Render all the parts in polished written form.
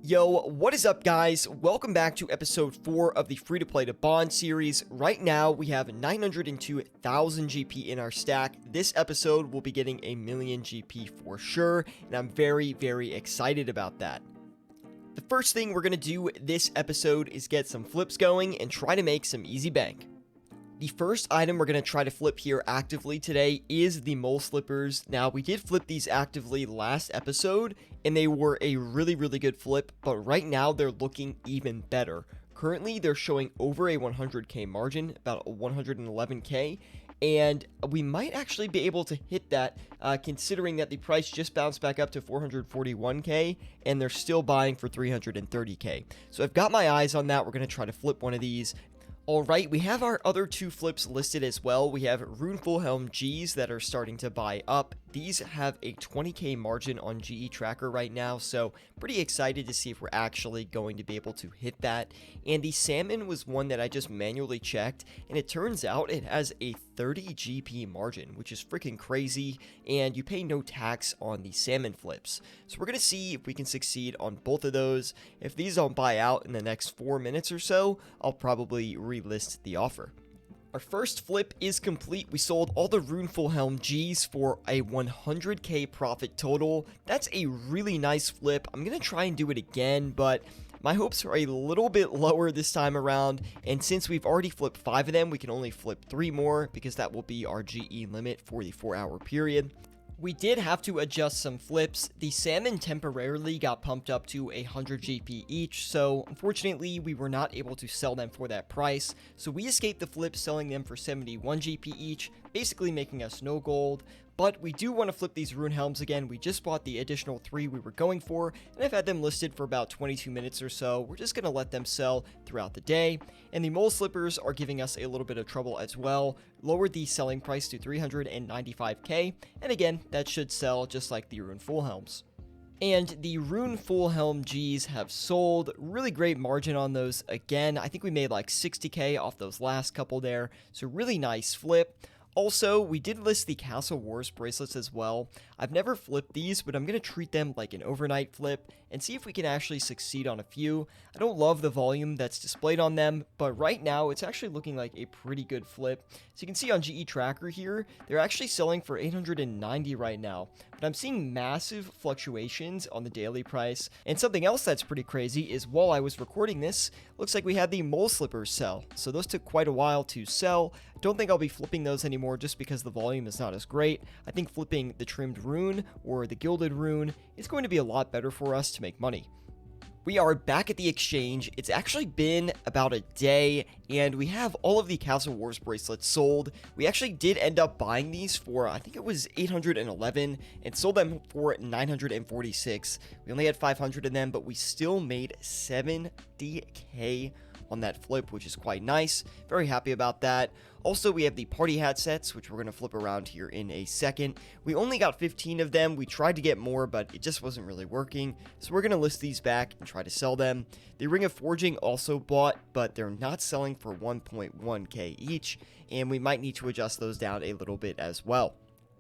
Yo, what is up guys? Welcome back to episode 4 of the free-to-play to bond series. Right now we have 902,000 GP in our stack. This episode will be getting a million GP for sure, and I'm very excited about that. The first thing we're going to do this episode is get some flips going and try to make some easy bank. The first item we're going to try to flip here actively today is the mole slippers. Now, we did flip these actively last episode, and they were a really good flip, but right now they're looking even better. Currently, they're showing over a 100k margin, about 111k, and we might actually be able to hit that considering that the price just bounced back up to 441k, and they're still buying for 330k. So I've got my eyes on that. We're going to try to flip one of these. Alright, we have our other two flips listed as well. We have Rune Fullhelm Gs that are starting to buy up. These have a 20k margin on GE Tracker right now, so pretty excited to see if we're actually going to be able to hit that. And the Salmon was one that I just manually checked, and it turns out it has a 30 GP margin, which is freaking crazy, and you pay no tax on the Salmon flips. So we're going to see if we can succeed on both of those. If these don't buy out in the next 4 minutes or so, I'll probably relist the offer. Our first flip is complete. We sold all the Rune Fullhelm Gs for a 100k profit total. That's a really nice flip. I'm going to try and do it again, but my hopes are a little bit lower this time around, and since we've already flipped 5 of them, we can only flip 3 more because that will be our GE limit for the 4-hour period. We did have to adjust some flips. The Salmon temporarily got pumped up to 100 GP each, so unfortunately we were not able to sell them for that price. So we escaped the flip selling them for 71 GP each, basically making us no gold. But we do want to flip these Rune Helms again. We just bought the additional 3 we were going for, and I've had them listed for about 22 minutes or so. We're just going to let them sell throughout the day. And the Mole Slippers are giving us a little bit of trouble as well. Lowered the selling price to 395k, and again, that should sell just like the Rune Fullhelms. And the Rune Fullhelm Gs have sold. Really great margin on those. Again, I think we made like 60k off those last couple there, so really nice flip. Also, we did list the Castle Wars bracelets as well. I've never flipped these, but I'm going to treat them like an overnight flip and see if we can actually succeed on a few. I don't love the volume that's displayed on them, but right now it's actually looking like a pretty good flip. So you can see on GE Tracker here, they're actually selling for 890 right now, but I'm seeing massive fluctuations on the daily price. And something else that's pretty crazy is while I was recording this, looks like we had the Mole Slippers sell. So those took quite a while to sell. Don't think I'll be flipping those anymore just because the volume is not as great. I think flipping the trimmed rune or the gilded rune is going to be a lot better for us to make money. We are back at the exchange. It's actually been about a day, and we have all of the Castle Wars bracelets sold. We actually did end up buying these for, I think it was 811, and sold them for 946. We only had 500 of them, but we still made 70k on that flip, which is quite nice. Very happy about that. Also, we have the party hat sets, which we're going to flip around here in a second. We only got 15 of them. We tried to get more, but it just wasn't really working. So we're going to list these back and try to sell them. The Ring of Forging also bought, but they're not selling for 1.1k each, and we might need to adjust those down a little bit as well.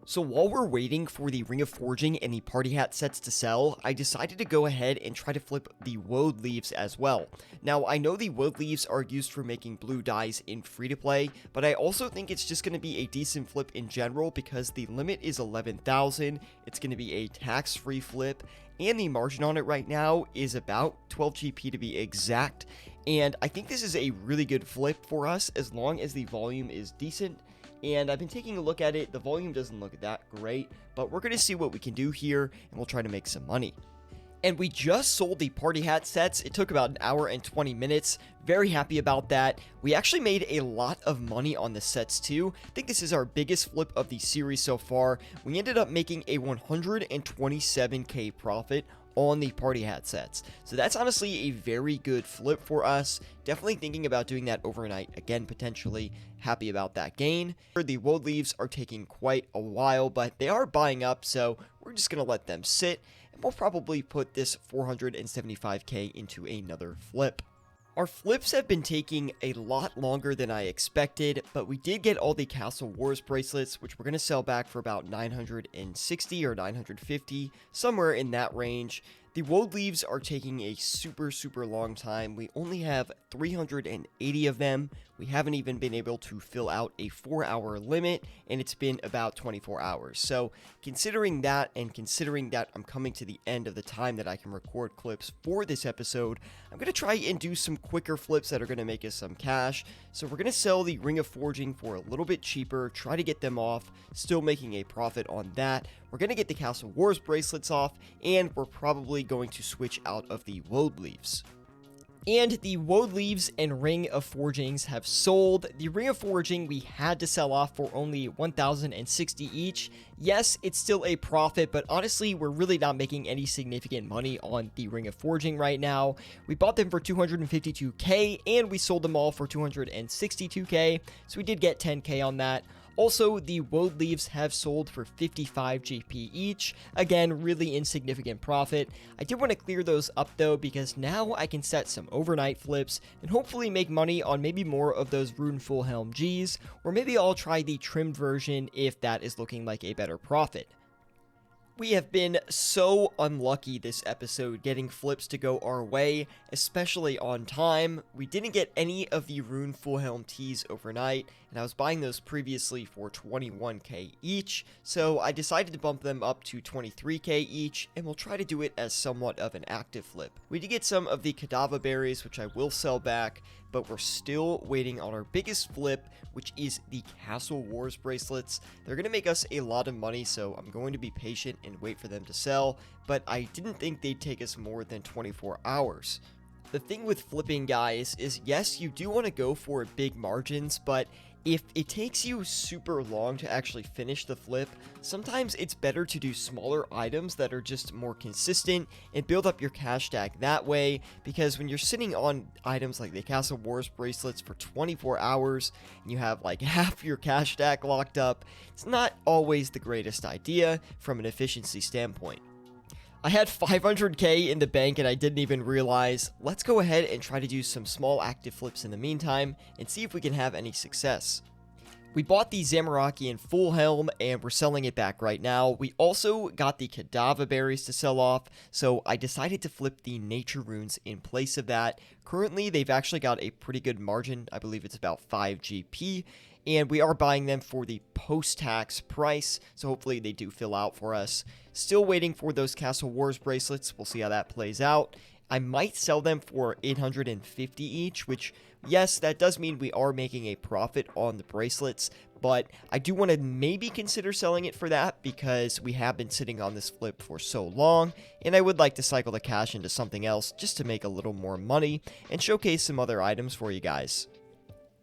So while we're waiting for the Ring of Forging and the party hat sets to sell, I decided to go ahead and try to flip the woad leaves as well. Now, I know the woad leaves are used for making blue dyes in free-to-play, but I also think it's just going to be a decent flip in general because the limit is 11,000. It's going to be a tax-free flip, and the margin on it right now is about 12 GP to be exact. And I think this is a really good flip for us as long as the volume is decent. And I've been taking a look at it. The volume doesn't look that great, but we're going to see what we can do here, and we'll try to make some money. And we just sold the party hat sets. It took about an hour and 20 minutes. Very happy about that. We actually made a lot of money on the sets too. I think this is our biggest flip of the series so far. We ended up making a 127k profit on the party hat sets. So that's honestly a very good flip for us. Definitely thinking about doing that overnight again, potentially. Happy about that gain. The woad leaves are taking quite a while, but they are buying up, so we're just going to let them sit, and we'll probably put this 475k into another flip. Our flips have been taking a lot longer than I expected, but we did get all the Castle Wars bracelets, which we're going to sell back for about 960 or 950, somewhere in that range. The woad leaves are taking a super long time. We only have 380 of them. We haven't even been able to fill out a 4-hour limit, and it's been about 24 hours. So considering that, and considering that I'm coming to the end of the time that I can record clips for this episode, I'm going to try and do some quicker flips that are going to make us some cash. So we're going to sell the Ring of Forging for a little bit cheaper, try to get them off, still making a profit on that. We're going to get the Castle Wars bracelets off, and we're probably going to switch out of the woad leaves. And the woad leaves and Ring of Forgings have sold. The Ring of Forging we had to sell off for only 1,060 each. Yes, it's still a profit, but honestly, we're really not making any significant money on the Ring of Forging right now. We bought them for 252k, and we sold them all for 262k, so we did get 10k on that. Also, the woad leaves have sold for 55 GP each. Again, really insignificant profit. I did want to clear those up though, because now I can set some overnight flips and hopefully make money on maybe more of those Rune Full Helm Gs, or maybe I'll try the trimmed version if that is looking like a better profit. We have been so unlucky this episode getting flips to go our way, especially on time. We didn't get any of the Rune Full Helm Ts overnight, and I was buying those previously for 21k each, so I decided to bump them up to 23k each, and we'll try to do it as somewhat of an active flip. We did get some of the Cadaver Berries, which I will sell back, but we're still waiting on our biggest flip, which is the Castle Wars bracelets. They're going to make us a lot of money, so I'm going to be patient and wait for them to sell, but I didn't think they'd take us more than 24 hours. The thing with flipping, guys, is yes, you do want to go for big margins, but if it takes you super long to actually finish the flip, sometimes it's better to do smaller items that are just more consistent and build up your cash stack that way, because when you're sitting on items like the Castle Wars bracelets for 24 hours and you have like half your cash stack locked up, it's not always the greatest idea from an efficiency standpoint. I had 500k in the bank and I didn't even realize. Let's go ahead and try to do some small active flips in the meantime and see if we can have any success. We bought the Zamorakian Full Helm and we're selling it back right now. We also got the Cadaver Berries to sell off, so I decided to flip the Nature Runes in place of that. Currently, they've actually got a pretty good margin. I believe it's about 5 GP. And we are buying them for the post-tax price, so hopefully they do fill out for us. Still waiting for those Castle Wars bracelets. We'll see how that plays out. I might sell them for 850 each, which, yes, that does mean we are making a profit on the bracelets, but I do want to maybe consider selling it for that because we have been sitting on this flip for so long, and I would like to cycle the cash into something else just to make a little more money and showcase some other items for you guys.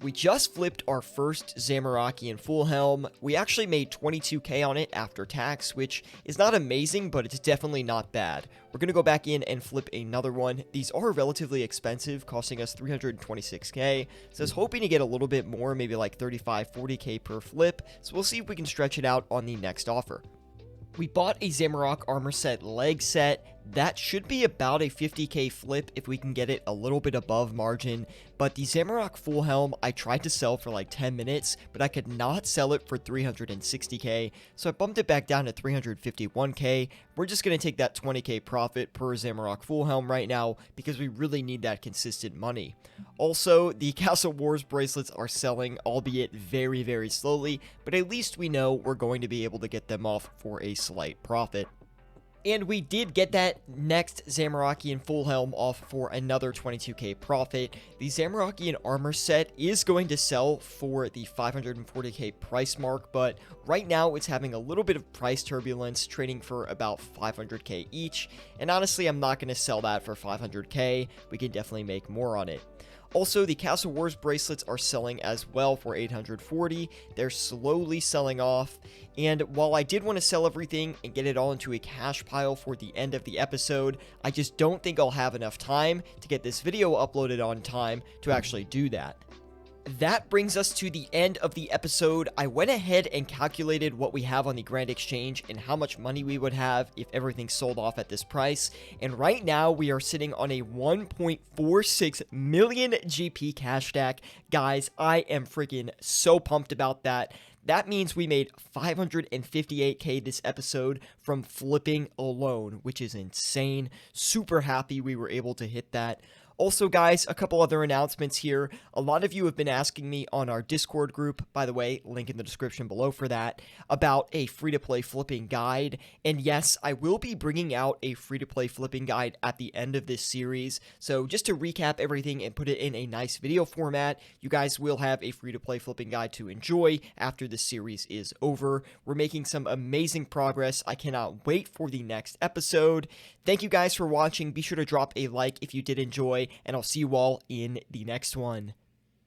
We just flipped our first Zamorakian Full Helm. We actually made 22k on it after tax, which is not amazing, but it's definitely not bad. We're going to go back in and flip another one. These are relatively expensive, costing us 326k, so I was hoping to get a little bit more, maybe like 35-40k per flip, so we'll see if we can stretch it out on the next offer. We bought a Zamorak armor set leg set. That should be about a 50k flip if we can get it a little bit above margin, but the Zamorak Full Helm I tried to sell for like 10 minutes, but I could not sell it for 360k, so I bumped it back down to 351k. We're just going to take that 20k profit per Zamorak Full Helm right now because we really need that consistent money. Also, the Castle Wars bracelets are selling, albeit very slowly, but at least we know we're going to be able to get them off for a slight profit. And we did get that next Zamorakian Full Helm off for another 22k profit. The Zamorakian armor set is going to sell for the 540k price mark, but right now it's having a little bit of price turbulence, trading for about 500k each. And honestly, I'm not going to sell that for 500k. We can definitely make more on it. Also, the Castle Wars bracelets are selling as well for 840. They're slowly selling off. And while I did want to sell everything and get it all into a cash pile for the end of the episode, I just don't think I'll have enough time to get this video uploaded on time to actually do that. That brings us to the end of the episode. I went ahead and calculated what we have on the Grand Exchange and how much money we would have if everything sold off at this price. And right now we are sitting on a 1.46 million GP cash stack. Guys, I am freaking so pumped about that. That means we made 558K this episode from flipping alone, which is insane. Super happy we were able to hit that. Also, guys, a couple other announcements here. A lot of you have been asking me on our Discord group, by the way, link in the description below for that, about a free-to-play flipping guide. And yes, I will be bringing out a free-to-play flipping guide at the end of this series. So just to recap everything and put it in a nice video format, you guys will have a free-to-play flipping guide to enjoy after this series is over. We're making some amazing progress. I cannot wait for the next episode. Thank you guys for watching. Be sure to drop a like if you did enjoy, and I'll see you all in the next one.